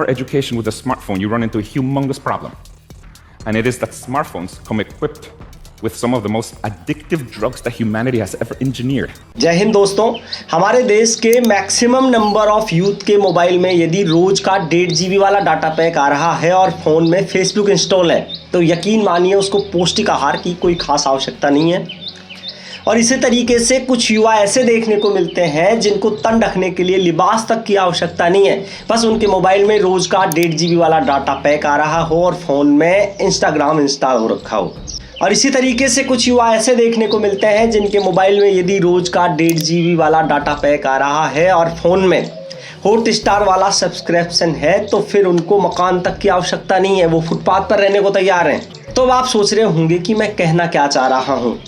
deliver education with a smartphone, you run into a humongous problem. And it is that smartphones come equipped with some of the most addictive drugs that humanity has ever engineered. जय हिंद दोस्तों, हमारे देश के maximum number of youth के mobile में यदि रोज का 1.5 GB वाला डाटा पैक आ रहा है और फोन में फेसबुक इंस्टॉल है तो यकीन मानिए उसको पौष्टिक आहार की कोई खास आवश्यकता नहीं है। और इसी तरीके से कुछ युवा ऐसे देखने को मिलते हैं जिनको तन ढकने के लिए लिबास तक की आवश्यकता नहीं है, बस उनके मोबाइल में रोज का 1.5 GB वाला डाटा पैक आ रहा हो और फोन में इंस्टाग्राम इंस्टॉल हो रखा हो। और इसी तरीके से कुछ युवा ऐसे देखने को मिलते हैं जिनके मोबाइल में यदि रोज का 1.5 GB वाला डाटा पैक आ रहा है और फोन में हॉटस्टार वाला सब्सक्रिप्शन है तो फिर उनको मकान तक की आवश्यकता नहीं है, वो फुटपाथ पर रहने को तैयार हैं। तो आप सोच रहे होंगे कि मैं कहना क्या चाह रहा हूँ,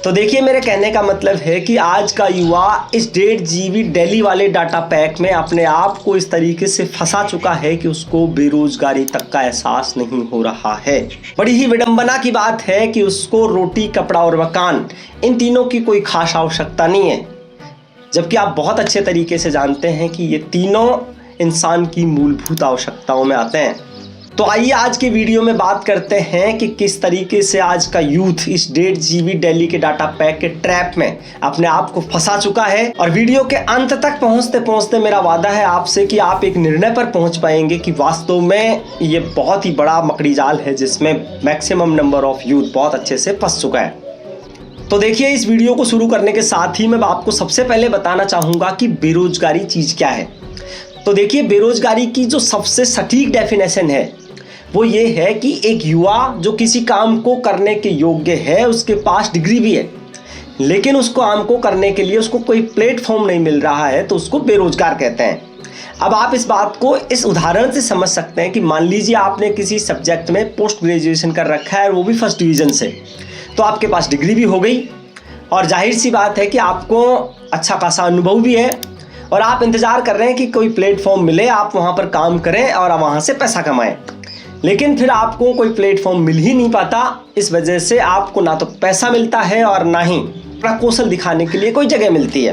तो देखिए मेरे कहने का मतलब है कि आज का युवा इस 1.5 GB डेली वाले डाटा पैक में अपने आप को इस तरीके से फंसा चुका है कि उसको बेरोजगारी तक का एहसास नहीं हो रहा है। बड़ी ही विडंबना की बात है कि उसको रोटी, कपड़ा और मकान, इन तीनों की कोई खास आवश्यकता नहीं है, जबकि आप बहुत अच्छे तरीके से जानते हैं कि ये तीनों इंसान की मूलभूत आवश्यकताओं में आते हैं। तो आइए आज के वीडियो में बात करते हैं कि किस तरीके से आज का यूथ इस 1.5 GB डेली के डाटा पैक के ट्रैप में अपने आप को फंसा चुका है। और वीडियो के अंत तक पहुंचते पहुंचते मेरा वादा है आपसे कि आप एक निर्णय पर पहुंच पाएंगे कि वास्तव में ये बहुत ही बड़ा मकड़ी जाल है जिसमें मैक्सिमम नंबर ऑफ यूथ बहुत अच्छे से फंस चुका है। तो देखिए, इस वीडियो को शुरू करने के साथ ही मैं आपको सबसे पहले बताना चाहूँगा कि बेरोजगारी चीज़ क्या है। तो देखिए, बेरोजगारी की जो सबसे सटीक डेफिनेशन है वो ये है कि एक युवा जो किसी काम को करने के योग्य है, उसके पास डिग्री भी है, लेकिन उस काम को करने के लिए उसको कोई प्लेटफॉर्म नहीं मिल रहा है, तो उसको बेरोजगार कहते हैं। अब आप इस बात को इस उदाहरण से समझ सकते हैं कि मान लीजिए आपने किसी सब्जेक्ट में पोस्ट ग्रेजुएशन कर रखा है और वो भी फर्स्ट डिवीज़न से, तो आपके पास डिग्री भी हो गई और जाहिर सी बात है कि आपको अच्छा खासा अनुभव भी है और आप इंतज़ार कर रहे हैं कि कोई प्लेटफॉर्म मिले, आप वहाँ पर काम करें और वहाँ से पैसा कमाएं। लेकिन फिर आपको कोई प्लेटफॉर्म मिल ही नहीं पाता, इस वजह से आपको ना तो पैसा मिलता है और ना ही अपना कौशल दिखाने के लिए कोई जगह मिलती है,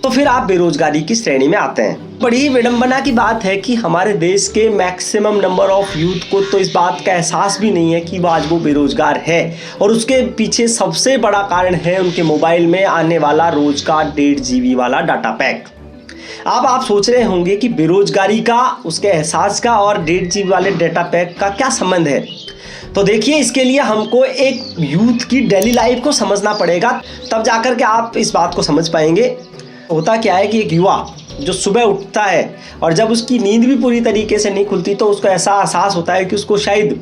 तो फिर आप बेरोजगारी की श्रेणी में आते हैं। बड़ी विडंबना की बात है कि हमारे देश के मैक्सिमम नंबर ऑफ यूथ को तो इस बात का एहसास भी नहीं है कि आज वो बेरोजगार है और उसके पीछे सबसे बड़ा कारण है उनके मोबाइल में आने वाला रोज का 1.5 GB वाला डाटा पैक। अब आप सोच रहे होंगे कि बेरोजगारी का, उसके एहसास का और 1.5 GB वाले डाटा पैक का क्या संबंध है। तो देखिए, इसके लिए हमको एक यूथ की डेली लाइफ को समझना पड़ेगा, तब जाकर के आप इस बात को समझ पाएंगे। होता क्या है कि एक युवा जो सुबह उठता है और जब उसकी नींद भी पूरी तरीके से नहीं खुलती तो उसको ऐसा एहसास होता है कि उसको शायद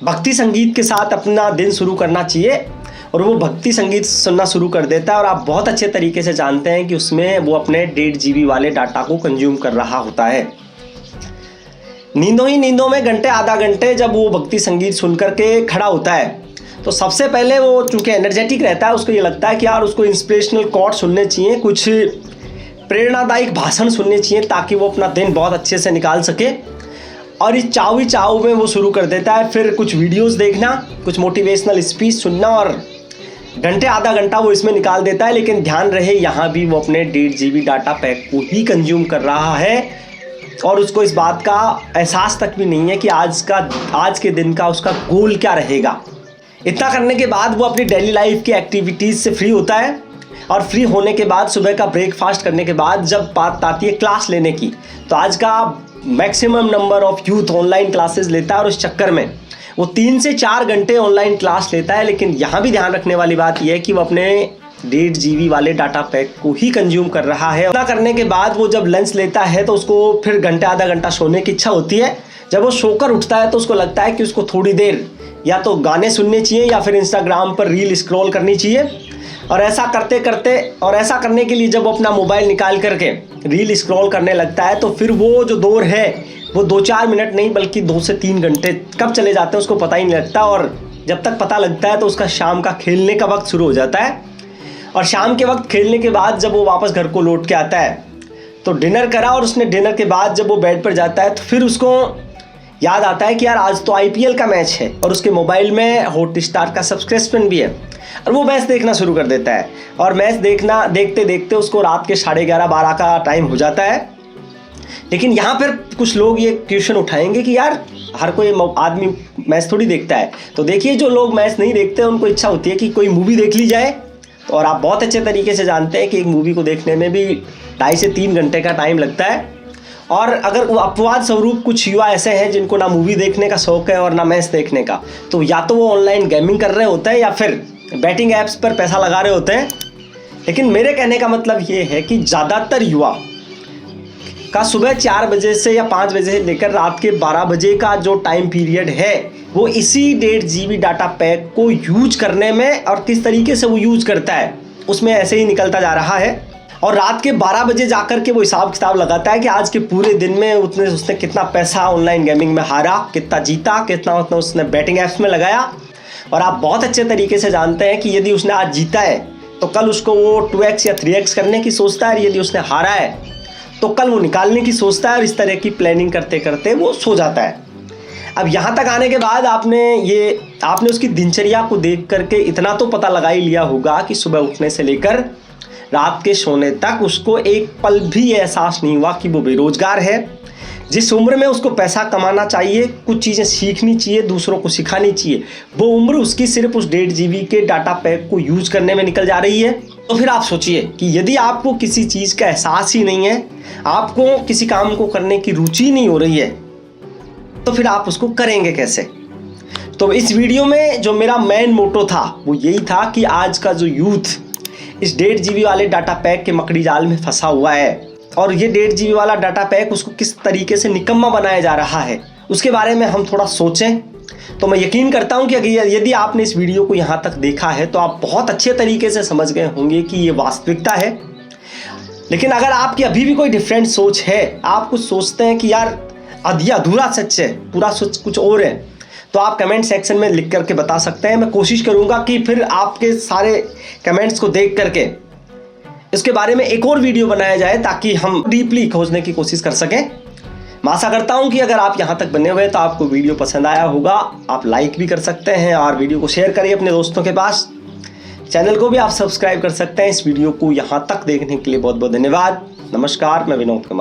भक्ति संगीत के साथ अपना दिन शुरू करना चाहिए और वो भक्ति संगीत सुनना शुरू कर देता है और आप बहुत अच्छे तरीके से जानते हैं कि उसमें वो अपने 1.5 GB वाले डाटा को कंज्यूम कर रहा होता है। नींदों में घंटे आधा घंटे जब वो भक्ति संगीत सुन करके खड़ा होता है तो सबसे पहले वो चूँकि एनर्जेटिक रहता है, उसको ये लगता है कि यार उसको इंस्पिरेशनल कोट सुनने चाहिए, कुछ प्रेरणादायक भाषण सुनने चाहिए ताकि वो अपना दिन बहुत अच्छे से निकाल सके। और इस चाव में वो शुरू कर देता है फिर कुछ वीडियोस देखना, कुछ मोटिवेशनल स्पीच सुनना और घंटे आधा घंटा वो इसमें निकाल देता है। लेकिन ध्यान रहे, यहाँ भी वो अपने 1.5 GB डाटा पैक को ही कंज्यूम कर रहा है और उसको इस बात का एहसास तक भी नहीं है कि आज के दिन का उसका गोल क्या रहेगा। इतना करने के बाद वो अपनी डेली लाइफ की एक्टिविटीज़ से फ्री होता है और फ्री होने के बाद सुबह का ब्रेकफास्ट करने के बाद जब बात आती है क्लास लेने की, तो आज का maximum number of youth online classes लेता है और उस चक्कर में वो 3 से 4 घंटे ऑनलाइन क्लास लेता है। लेकिन यहाँ भी ध्यान रखने वाली बात यह है कि वो अपने 1.5 GB वाले डाटा पैक को ही कंज्यूम कर रहा है। इतना करने के बाद वो जब लंच लेता है तो उसको फिर घंटे आधा घंटा सोने की इच्छा होती है। जब वो सोकर उठता है तो उसको लगता है कि उसको थोड़ी देर या तो गाने सुनने चाहिए या फिर इंस्टाग्राम पर रील स्क्रॉल करनी चाहिए। और ऐसा करने के लिए जब वो अपना मोबाइल निकाल करके रील स्क्रॉल करने लगता है तो फिर वो जो दौर है वो 2-4 मिनट नहीं बल्कि 2 से 3 घंटे कब चले जाते हैं उसको पता ही नहीं लगता। और जब तक पता लगता है तो उसका शाम का खेलने का वक्त शुरू हो जाता है। और शाम के वक्त खेलने के बाद जब वो वापस घर को लौट के आता है तो डिनर करा और उसने डिनर के बाद जब वो बेड पर जाता है तो फिर उसको याद आता है कि यार आज तो IPL का मैच है और उसके मोबाइल में हॉटस्टार का सब्सक्रिप्शन भी है और वो मैच देखना शुरू कर देता है। और मैच देखते देखते उसको रात के 11:30-12 का टाइम हो जाता है लेकिन यहाँ पर कुछ लोग ये क्वेश्चन उठाएंगे कि यार हर कोई आदमी मैच थोड़ी देखता है। तो देखिए, जो लोग मैच नहीं देखते उनको इच्छा होती है कि कोई मूवी देख ली जाए। तो और आप बहुत अच्छे तरीके से जानते हैं कि एक मूवी को देखने में भी 2.5 से 3 घंटे का टाइम लगता है। और अगर वो अपवाद स्वरूप कुछ युवा ऐसे हैं जिनको ना मूवी देखने का शौक है और ना मैच देखने का, तो या तो वो ऑनलाइन गेमिंग कर रहे होते हैं या फिर बैटिंग ऐप्स पर पैसा लगा रहे होते हैं। लेकिन मेरे कहने का मतलब ये है कि ज़्यादातर युवा का सुबह 4 बजे से या 5 बजे से लेकर रात के 12 बजे का जो टाइम पीरियड है वो इसी 1.5 GB डाटा पैक को यूज करने में, और किस तरीके से वो यूज करता है उसमें ऐसे ही निकलता जा रहा है। और रात के 12 बजे जाकर के वो हिसाब किताब लगाता है कि आज के पूरे दिन में उसने कितना पैसा ऑनलाइन गेमिंग में हारा, कितना जीता, कितना उसने बैटिंग ऐप्स में लगाया। और आप बहुत अच्छे तरीके से जानते हैं कि यदि उसने आज जीता है तो कल उसको वो 2x या 3x करने की सोचता है, और यदि उसने हारा है तो कल वो निकालने की सोचता है, और इस तरह की प्लानिंग करते करते वो सो जाता है। अब यहाँ तक आने के बाद आपने उसकी दिनचर्या को देख करके इतना तो पता लगा ही लिया होगा कि सुबह उठने से लेकर रात के सोने तक उसको एक पल भी एहसास नहीं हुआ कि वो बेरोजगार है। जिस उम्र में उसको पैसा कमाना चाहिए, कुछ चीज़ें सीखनी चाहिए, दूसरों को सिखानी चाहिए, वो उम्र उसकी सिर्फ उस 1.5 GB के डाटा पैक को यूज करने में निकल जा रही है। तो फिर आप सोचिए कि यदि आपको किसी चीज़ का एहसास ही नहीं है, आपको किसी काम को करने की रुचि नहीं हो रही है, तो फिर आप उसको करेंगे कैसे। तो इस वीडियो में जो मेरा मेन मोटो था वो यही था कि आज का जो यूथ इस 1.5 GB वाले डाटा पैक के मकड़ी जाल में फंसा हुआ है, और ये 1.5 GB वाला डाटा पैक उसको किस तरीके से निकम्मा बनाया जा रहा है उसके बारे में हम थोड़ा सोचें। तो मैं यकीन करता हूं कि यदि आपने इस वीडियो को यहाँ तक देखा है तो आप बहुत अच्छे तरीके से समझ गए होंगे कि ये वास्तविकता है। लेकिन अगर आपकी अभी भी कोई डिफरेंट सोच है, आप कुछ सोचते हैं कि यार आधी अधूरा सच है, पूरा सच कुछ और है, तो आप कमेंट सेक्शन में लिख करके बता सकते हैं। मैं कोशिश करूंगा कि फिर आपके सारे कमेंट्स को देख करके इसके बारे में एक और वीडियो बनाया जाए ताकि हम डीपली खोजने की कोशिश कर सकें। मैं आशा करता हूं कि अगर आप यहां तक बने हुए तो आपको वीडियो पसंद आया होगा। आप लाइक भी कर सकते हैं और वीडियो को शेयर करिए अपने दोस्तों के पास। चैनल को भी आप सब्सक्राइब कर सकते हैं। इस वीडियो को यहां तक देखने के लिए बहुत बहुत धन्यवाद। नमस्कार, मैं विनोद कुमार।